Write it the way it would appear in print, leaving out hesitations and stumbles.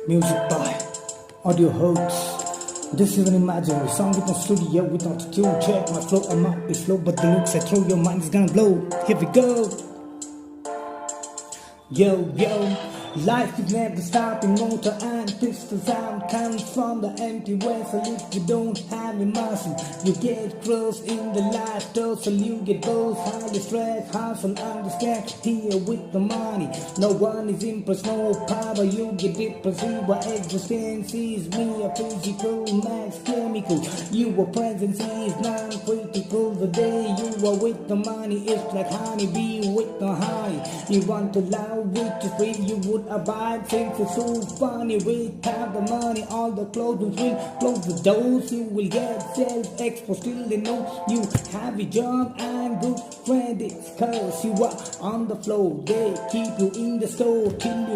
Music by Audio Hertz. This is an imaginary song with no studio, without a tune. Check my flow, I might be slow, but the looks I throw, your mind is gonna blow. Here we go. Yo, yo, life is never stopping, motor and pistol sound comes from the empty vessel. If you don't have emotion, you get close in the life tussle. You get both highly stressed, hustle, understand, here with the money. No one is impressed, no power, you get depressive. What existence is me, a physical, max chemical. Your presence is non-critical. The day you are with the money, it's like honey bee with the honey. You want to love with your free, you would abide. Things are so funny, without the money, all the clothes will swing. Close the doors, you will get self-exposed. Still they know you have a job and good credits, cause you are on the floor. They keep you in the store till you